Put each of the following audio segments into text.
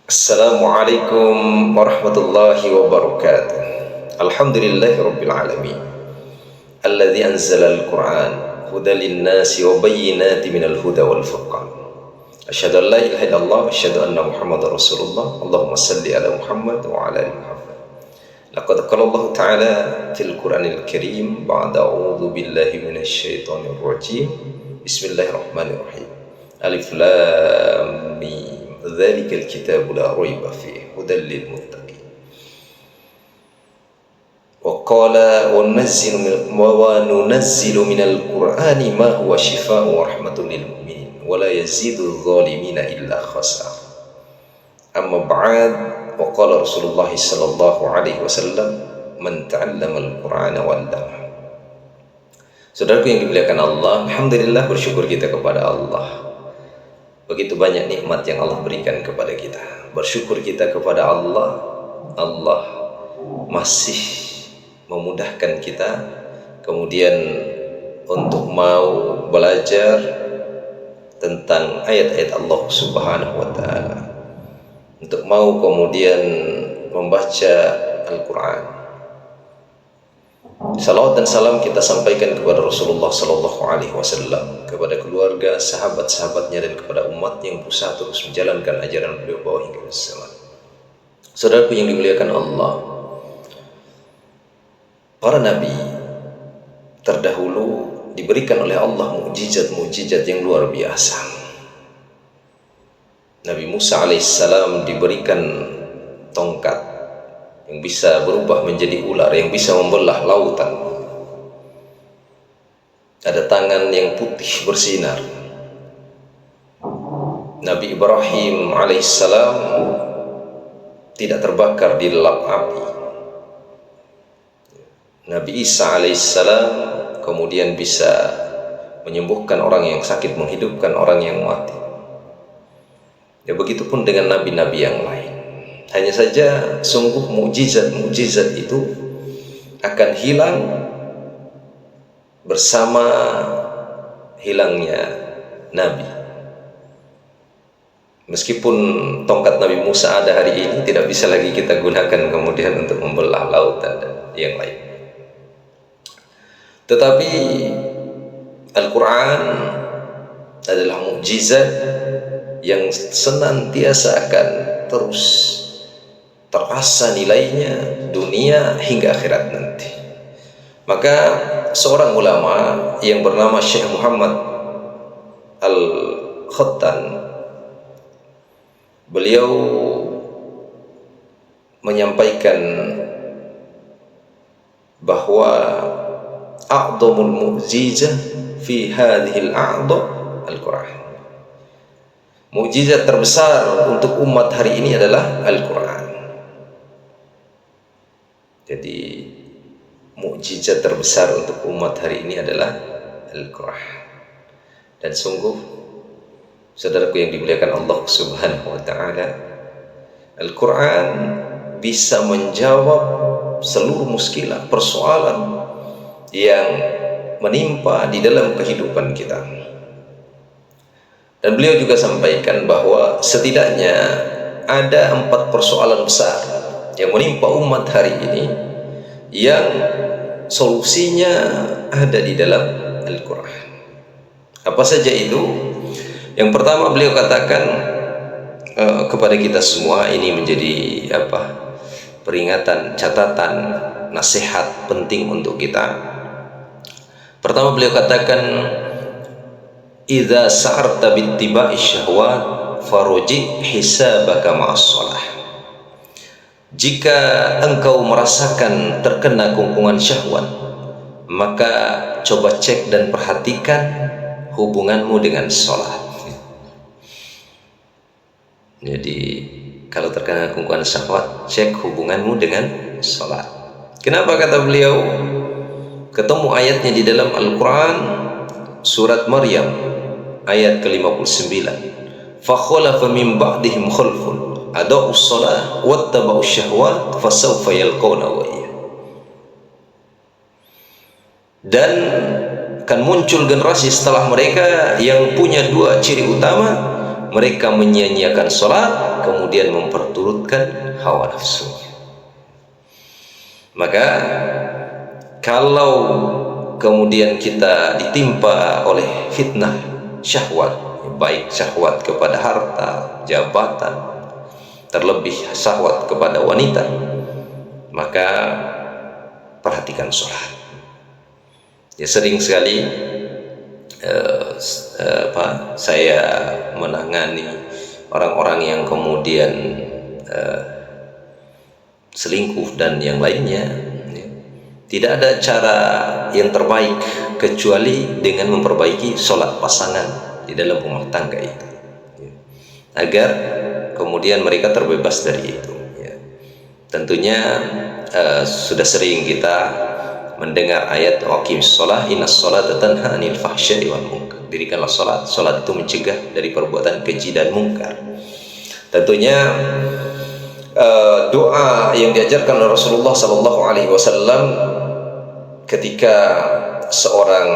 Assalamualaikum warahmatullahi wabarakatuh. Alhamdulillahi rabbil alamin. Alladzi anzala al-Qur'an hudan lin-nasi wa bayyinatin minal huda wal furqan. Asyhadu an la ilaha illallah wa asyhadu anna Muhammadar Rasulullah. Allahumma shalli ala Muhammad wa ala ali Muhammad. Laqad qala Allah ta'ala fil Qur'anil Karim ba'da a'udzu billahi minasy syaithanir rajim. Bismillahirrahmanirrahim. Alif lam mim. Dzalikal kitabu la raiba fihi hudan lil muttaqin. Wa qala wa nunazzilu minal qur'ani ma huwa shifaa'un wa rahmatun lil mu'minin wa la yazidu adh-dhalimina illa khasara. Amma ba'd, wa qala Rasulullah sallallahu alaihi wasallam man ta'allama al-Qur'ana wa 'allama. Saudaraku yang dimuliakan Allah, alhamdulillah, bersyukur kita kepada Allah. Begitu banyak nikmat yang Allah berikan kepada kita. Bersyukur kita kepada Allah. Allah masih memudahkan kita kemudian untuk mau belajar tentang ayat-ayat Allah Subhanahu wa ta'ala, untuk mau kemudian membaca Al-Quran. Salawat dan salam kita sampaikan kepada Rasulullah sallallahu alaihi wasallam, kepada keluarga, sahabat-sahabatnya, dan kepada umat yang berusaha terus menjalankan ajaran beliau bawa hingga zaman. Saudaraku yang dimuliakan Allah, para nabi terdahulu diberikan oleh Allah mukjizat-mukjizat yang luar biasa. Nabi Musa alaihissalam diberikan tongkat yang bisa berubah menjadi ular, yang bisa membelah lautan. Ada tangan yang putih bersinar. Nabi Ibrahim alaihissalam tidak terbakar di lelap api. Nabi Isa alaihissalam kemudian bisa menyembuhkan orang yang sakit, menghidupkan orang yang mati. Ya, begitupun dengan nabi-nabi yang lain. Hanya saja sungguh mukjizat-mukjizat itu akan hilang bersama hilangnya Nabi. Meskipun tongkat Nabi Musa ada hari ini, tidak bisa lagi kita gunakan kemudian untuk membelah lautan dan yang lain. Tetapi Al-Quran adalah mukjizat yang senantiasa akan terus terasa nilainya dunia hingga akhirat nanti. Maka seorang ulama yang bernama Syekh Muhammad Al-Khattan, beliau menyampaikan bahwa a'dhamul mu'jizah fi hadhil a'dha Al-Quran. Mukjizat terbesar untuk umat hari ini adalah Al-Quran. Jadi mukjizat terbesar untuk umat hari ini adalah Al-Quran. Dan sungguh, saudaraku yang dimuliakan Allah Subhanahu wa ta'ala, Al-Quran bisa menjawab seluruh muskilah, persoalan yang menimpa di dalam kehidupan kita. Dan beliau juga sampaikan bahwa setidaknya ada 4 persoalan besar yang menimpa umat hari ini yang solusinya ada di dalam Al-Quran. Apa saja itu? Yang pertama, beliau katakan kepada kita semua, ini menjadi peringatan, catatan, nasihat penting untuk kita. Pertama, beliau katakan, idza sa'arta bittiba'i syahwat faruji hisabaka ma'as shalah. Jika engkau merasakan terkena kungkungan syahwat, maka coba cek dan perhatikan hubunganmu dengan sholat. Jadi kalau terkena kungkungan syahwat, cek hubunganmu dengan sholat. Kenapa kata beliau? Ketemu ayatnya di dalam Al-Quran, surat Maryam ayat ke-59. Fakhalafa min ba'dihim khalfun adau shalah wattaba'u syahwat fasawfa yalqawna ghayya. Dan akan muncul generasi setelah mereka yang punya 2 ciri utama. mereka menyia-nyiakan sholat, kemudian memperturutkan hawa nafsunya. Maka kalau kemudian kita ditimpa oleh fitnah syahwat, baik syahwat kepada harta, jabatan, terlebih syahwat kepada wanita, maka perhatikan sholat. Ya, sering sekali saya menangani orang-orang yang kemudian selingkuh dan yang lainnya. Tidak ada cara yang terbaik kecuali dengan memperbaiki sholat pasangan di dalam rumah tangga itu, agar kemudian mereka terbebas dari itu. Tentunya sudah sering kita mendengar ayat waqimis shalah innas sholata tanha 'anil fahsya'i wal munkar. Dirikanlah salat, salat itu mencegah dari perbuatan keji dan mungkar. Tentunya doa yang diajarkan oleh Rasulullah sallallahu alaihi wasallam ketika seorang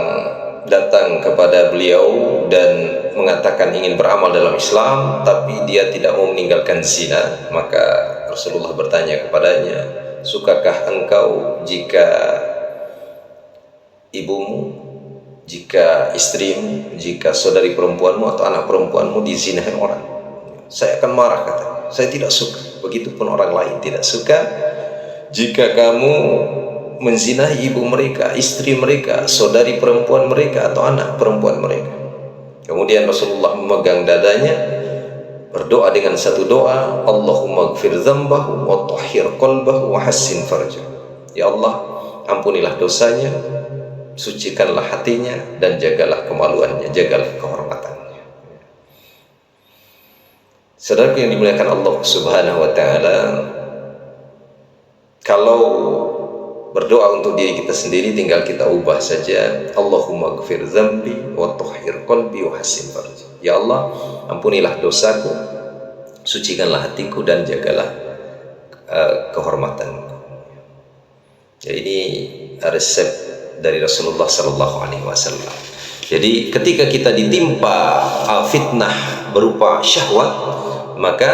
datang kepada beliau dan mengatakan ingin beramal dalam Islam tapi dia tidak mau meninggalkan zina, maka Rasulullah bertanya kepadanya, sukakah engkau jika ibumu, jika istrimu, jika saudari perempuanmu atau anak perempuanmu dizinahi orang? Saya akan marah, katanya. Saya tidak suka. Begitupun orang lain tidak suka jika kamu menzinahi ibu mereka, istri mereka, saudari perempuan mereka atau anak perempuan mereka. Kemudian Rasulullah memegang dadanya, berdoa dengan satu doa, Allahumma gfir dzambahu wa tahhir qalbahu wa hassin farjahu. Ya Allah, ampunilah dosanya, sucikanlah hatinya, dan jagalah kemaluannya, jagalah kehormatannya. Saudara yang dimuliakan Allah Subhanahu wa taala, kalau berdoa untuk diri kita sendiri tinggal kita ubah saja, Allahumma gfir dzambi wa tahhir qalbi wa hassin farji. Ya Allah, ampunilah dosaku, sucikanlah hatiku, dan jagalah kehormatanku. Ya, ini resep dari Rasulullah sallallahu alaihi wasallam. Jadi ketika kita ditimpa fitnah berupa syahwat, maka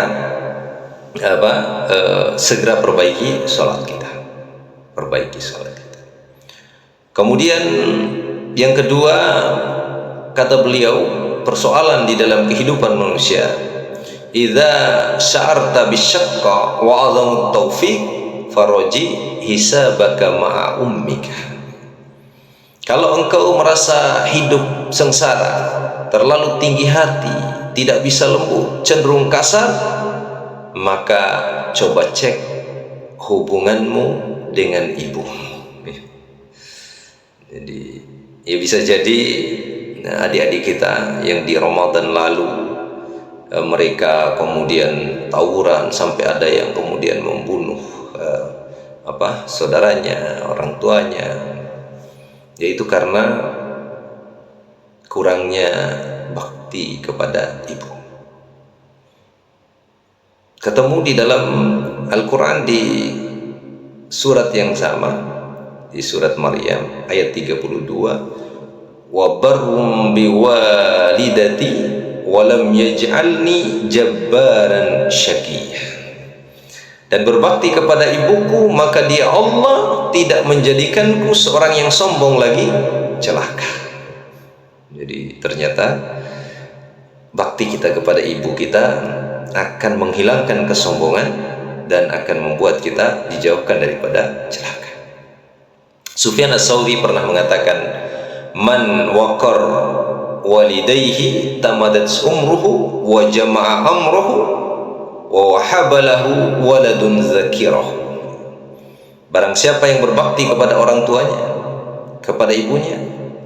segera perbaiki sholat kita. Perbaiki sholat kita. Kemudian yang kedua, kata beliau, persoalan di dalam kehidupan manusia, idza sya'arta bisyaqqa wa 'azamut taufiq faraji hisabaka ma'a ummika. Kalau engkau merasa hidup sengsara, terlalu tinggi hati, tidak bisa lembut, cenderung kasar, maka coba cek hubunganmu dengan ibu. Jadi ya bisa jadi adik-adik kita yang di Ramadan lalu mereka kemudian tawuran sampai ada yang kemudian membunuh saudaranya, orang tuanya, yaitu karena kurangnya bakti kepada ibu. Ketemu di dalam Al-Quran di surat yang sama, di surat Maryam ayat 32, wa barrum biwalidati wa lam yaj'alni jabbaran syaqiyya. Dan berbakti kepada ibuku, maka dia Allah tidak menjadikanku seorang yang sombong lagi celaka. Jadi ternyata bakti kita kepada ibu kita akan menghilangkan kesombongan dan akan membuat kita dijauhkan daripada celaka. Sufyan Ats-Tsauri pernah mengatakan, man waqar walidayhi tamadat umruhu wa jama'a amruhu wa wahabalahu waladun zakirah. Barang siapa yang berbakti kepada orang tuanya, kepada ibunya,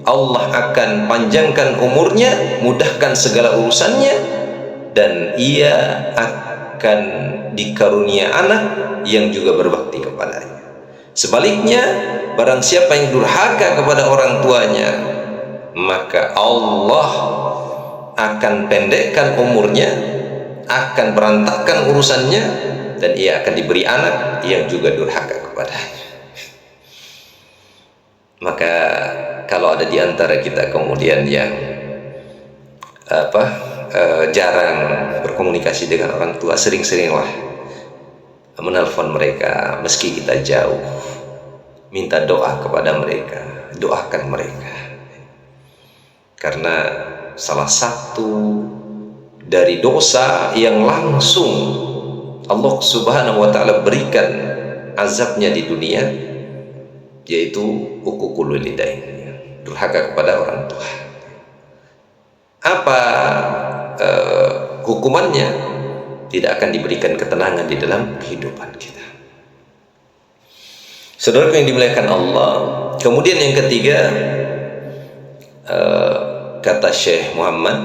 Allah akan panjangkan umurnya, mudahkan segala urusannya, dan ia akan dikarunia anak yang juga berbakti kepadanya. Sebaliknya, barang siapa yang durhaka kepada orang tuanya, maka Allah akan pendekkan umurnya, akan berantakan urusannya, dan ia akan diberi anak yang juga durhaka kepadanya. Maka kalau ada di antara kita kemudian yang jarang berkomunikasi dengan orang tua, sering-seringlah menelpon mereka meski kita jauh, minta doa kepada mereka, doakan mereka. Karena salah satu dari dosa yang langsung Allah Subhanahu wa ta'ala berikan azabnya di dunia yaitu uququl walidain, durhaka kepada orang tua. Apa hukumannya? Tidak akan diberikan ketenangan di dalam kehidupan kita. Saudaraku yang dimuliakan Allah. Kemudian yang ketiga, kata Syekh Muhammad,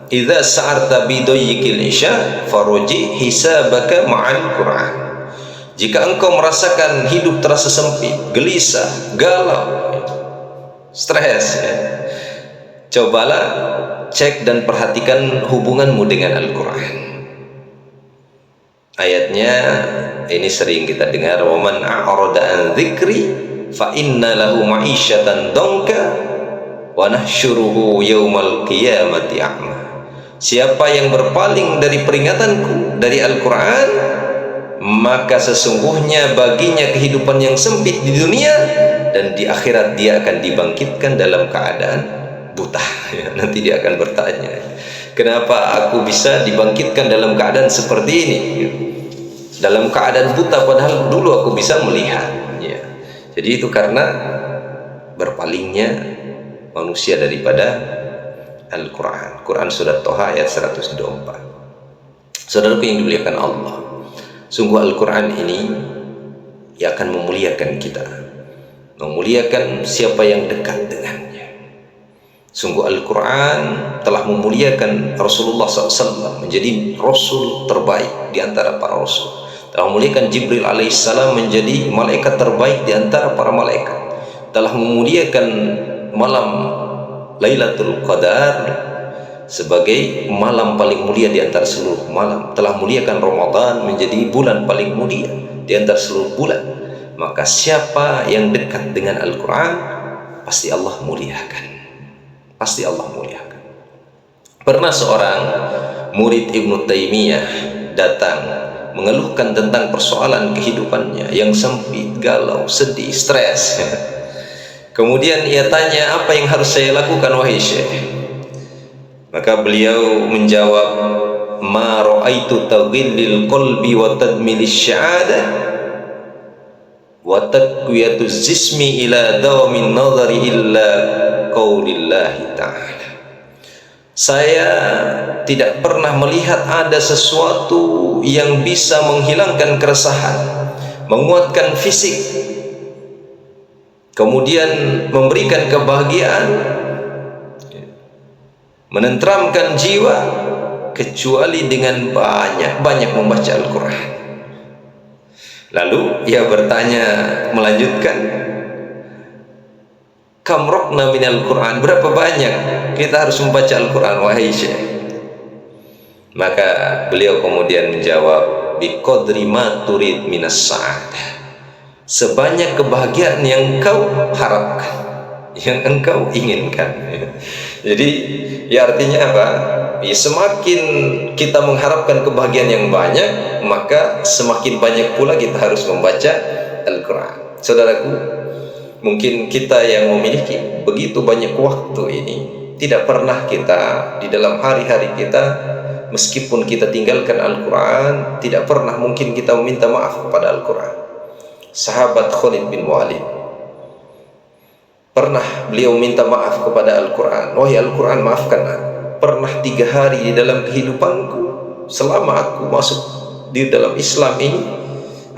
idza sa'arta bidayyikil isya faruji hisabaka ma'al Qur'an. Jika engkau merasakan hidup terasa sempit, gelisah, galau, stres, cobalah cek dan perhatikan hubunganmu dengan Al-Quran. Ayatnya ini sering kita dengar, wa man a'rada an dzikri fa inna lahu ma'isyatan dhanka wa nahsyuruhu yaumal qiyamati a'ma. Siapa yang berpaling dari peringatanku, dari Al-Quran, maka sesungguhnya baginya kehidupan yang sempit di dunia, dan di akhirat dia akan dibangkitkan dalam keadaan buta. Nanti dia akan bertanya, kenapa aku bisa dibangkitkan dalam keadaan seperti ini, dalam keadaan buta, padahal dulu aku bisa melihat. Jadi itu karena berpalingnya manusia daripada Al-Quran. Quran surat Toha ayat 124. Saudaraku yang dimuliakan Allah, sungguh Al-Quran ini yang akan memuliakan kita, memuliakan siapa yang dekat dengannya. Sungguh Al-Quran telah memuliakan Rasulullah SAW menjadi Rasul terbaik di antara para Rasul, telah memuliakan Jibril alaihissalam menjadi malaikat terbaik di antara para malaikat, telah memuliakan malam Lailatul Qadar sebagai malam paling mulia di antara seluruh malam, telah memuliakan Ramadan menjadi bulan paling mulia di antara seluruh bulan. Maka siapa yang dekat dengan Al-Quran, pasti Allah muliakan, pasti Allah muliakan. Pernah seorang murid Ibnu Taimiyah datang mengeluhkan tentang persoalan kehidupannya yang sempit, galau, sedih, stres. Kemudian ia tanya, apa yang harus saya lakukan wahai Syekh? Maka beliau menjawab, ma ra'aitu taghillil qalbi wa tadmilis sya'adah wa taqwiyatuz jismi ila dawamin nadhari illa qaulillahi ta'ala. Saya tidak pernah melihat ada sesuatu yang bisa menghilangkan keresahan, menguatkan fisik, kemudian memberikan kebahagiaan, menenteramkan jiwa, kecuali dengan banyak-banyak membaca Al-Quran. Lalu ia bertanya, melanjutkan, kam rokna minal Quran, berapa banyak kita harus membaca Al-Quran wahai Syekh? Maka beliau kemudian menjawab, bi qadri ma turid minas sa'adah, sebanyak kebahagiaan yang engkau harapkan, yang engkau inginkan. Jadi ya artinya apa? Ya, semakin kita mengharapkan kebahagiaan yang banyak, maka semakin banyak pula kita harus membaca Al-Quran. Saudaraku, mungkin kita yang memiliki begitu banyak waktu ini, tidak pernah kita di dalam hari-hari kita, meskipun kita tinggalkan Al-Quran, tidak pernah mungkin kita meminta maaf kepada Al-Quran. Sahabat Khalid bin Walid, pernah beliau minta maaf kepada Al-Quran, wahai Al-Quran, maafkan aku, pernah 3 hari di dalam kehidupanku selama aku masuk di dalam Islam ini,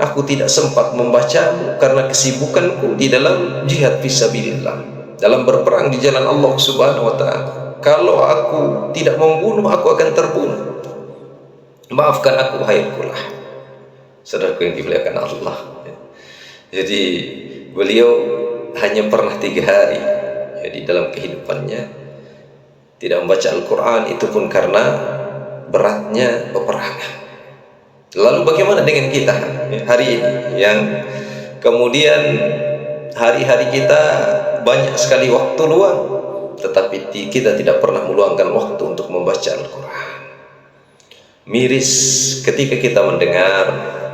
aku tidak sempat membacamu karena kesibukanku di dalam jihad fisabilillah, dalam berperang di jalan Allah Subhanahu wa ta'ala. Kalau aku tidak membunuh, aku akan terbunuh. Maafkan aku wahai Al-Quran. Saudaraku yang dimuliakan Allah, jadi beliau hanya pernah 3 hari ya, di dalam kehidupannya tidak membaca Al-Quran, itu pun karena beratnya peperangan. Lalu bagaimana dengan kita hari ini yang kemudian hari-hari kita banyak sekali waktu luang, tetapi kita tidak pernah meluangkan waktu untuk membaca Al-Quran. Miris ketika kita mendengar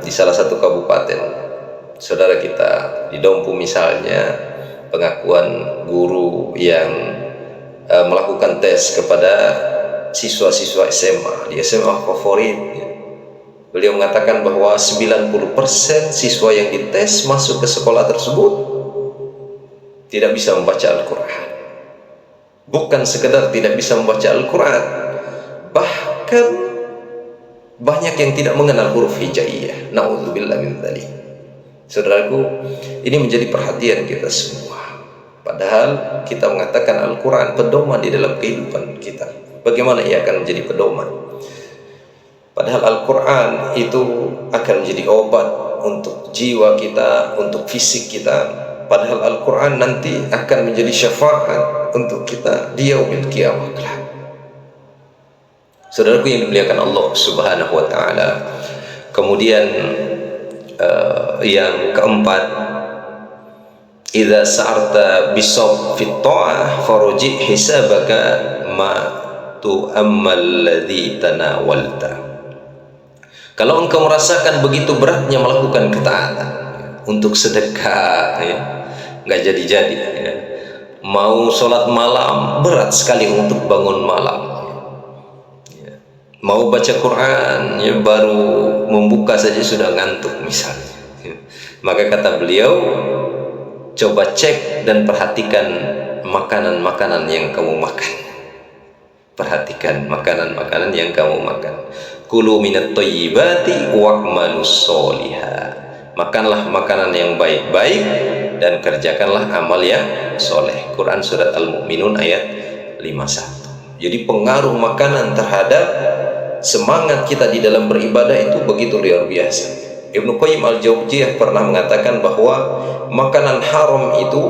di salah satu kabupaten saudara kita di Dompu misalnya, pengakuan guru yang melakukan tes kepada siswa-siswa SMA di SMA favorit. Beliau mengatakan bahwa 90% siswa yang dites masuk ke sekolah tersebut tidak bisa membaca Al-Quran. Bukan sekedar tidak bisa membaca Al-Quran, bahkan banyak yang tidak mengenal huruf hijaiyah. Na'udzubillah min dzalik. Saudaraku, ini menjadi perhatian kita semua. Padahal kita mengatakan Al-Quran pedoman di dalam kehidupan kita. Bagaimana ia akan menjadi pedoman? Padahal Al-Quran itu akan menjadi obat untuk jiwa kita, untuk fisik kita. Padahal Al-Quran nanti akan menjadi syafaat untuk kita di yaumil qiyamah kelak. Saudaraku yang dimuliakan Allah Subhanahu wa taala. Kemudian yang keempat, idza sa'arta bisawf fit ta'ah faruji hisabaka ma tu'ammal ladzi tanawalta. Kalau engkau merasakan begitu beratnya melakukan ketaatan, untuk sedekah ya, nggak jadi-jadi ya. Mau sholat malam, berat sekali untuk bangun malam ya. Mau baca Quran ya, baru membuka saja sudah ngantuk misalnya ya. Maka kata beliau, coba cek dan perhatikan makanan-makanan yang kamu makan. Perhatikan makanan-makanan yang kamu makan. Kulu minat thayyibati wa'malus sholiha. Makanlah makanan yang baik-baik dan kerjakanlah amal yang soleh. Quran surat Al-Mu'minun ayat 51. Jadi pengaruh makanan terhadap semangat kita di dalam beribadah itu begitu luar biasa. Ibnu Qayyim Al-Jauziyah pernah mengatakan bahwa makanan haram itu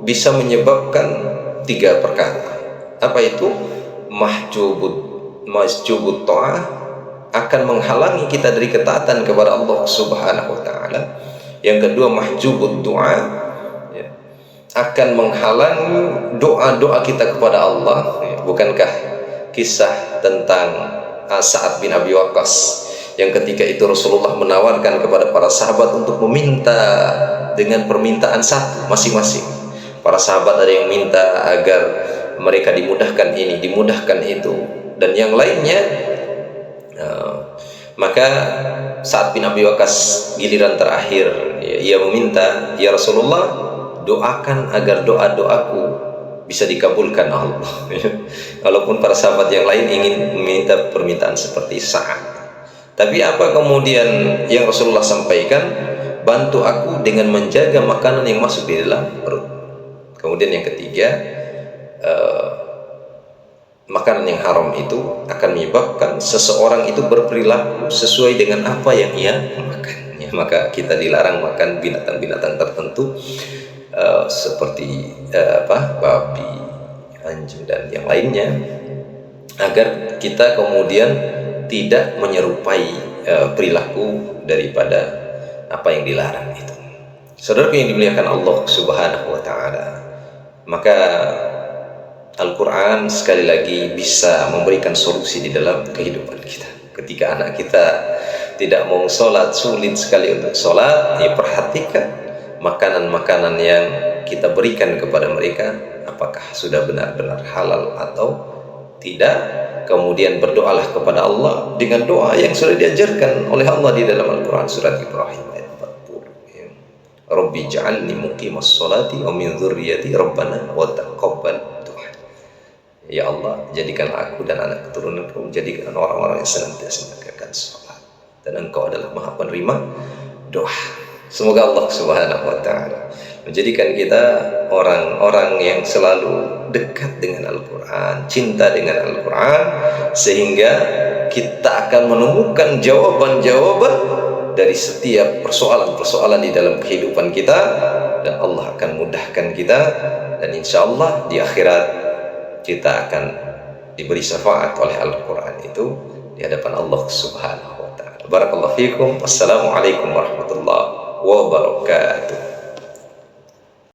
bisa menyebabkan 3 perkara. Apa itu? Mahjubut ta'ah, akan menghalangi kita dari ketaatan kepada Allah Subhanahu wa taala. Yang kedua, mahjubut doa ya, akan menghalangi doa-doa kita kepada Allah ya. Bukankah kisah tentang Sa'ad bin Abi Waqqas yang ketika itu Rasulullah menawarkan kepada para sahabat untuk meminta dengan permintaan satu masing-masing. Para sahabat ada yang minta agar mereka dimudahkan ini, dimudahkan itu, dan yang lainnya. Maka Sa'ad bin Abi Waqqas giliran terakhir ia meminta, ya Rasulullah, doakan agar doa-doaku bisa dikabulkan Allah. Walaupun para sahabat yang lain ingin meminta permintaan seperti Sa'ad, tapi apa kemudian yang Rasulullah sampaikan? Bantu aku dengan menjaga makanan yang masuk di dalam perut. Kemudian yang ketiga, makanan yang haram itu akan menyebabkan seseorang itu berperilaku sesuai dengan apa yang ia makan ya. Maka kita dilarang makan binatang-binatang tertentu seperti babi, anjing dan yang lainnya, agar kita kemudian tidak menyerupai perilaku daripada apa yang dilarang itu. Saudara yang dimuliakan Allah Subhanahu wa taala, maka Al-Quran sekali lagi bisa memberikan solusi di dalam kehidupan kita. Ketika anak kita tidak mau sholat, sulit sekali untuk sholat, ya perhatikan makanan-makanan yang kita berikan kepada mereka, apakah sudah benar-benar halal atau tidak. Kemudian berdoalah kepada Allah dengan doa yang sudah diajarkan oleh Allah di dalam Al-Quran surat Ibrahim ayat 40 ya. Rabbi ja'alni muqimas sholati wa min dzurriyyati rabbana wa taqabbal. Ya Allah, jadikanlah aku dan anak keturunanku menjadikan orang-orang yang senantiasa menegakkan sholat, dan Engkau adalah Maha Penerima doa. Semoga Allah Subhanahu wa taala menjadikan kita orang-orang yang selalu dekat dengan Al-Quran, cinta dengan Al-Quran, sehingga kita akan menemukan jawaban-jawaban dari setiap persoalan-persoalan di dalam kehidupan kita, dan Allah akan mudahkan kita, dan insya Allah di akhirat kita akan diberi syafaat oleh Al-Quran itu di hadapan Allah Subhanahu wa taala. Barakallahu fiikum. Wassalamualaikum warahmatullahi wabarakatuh.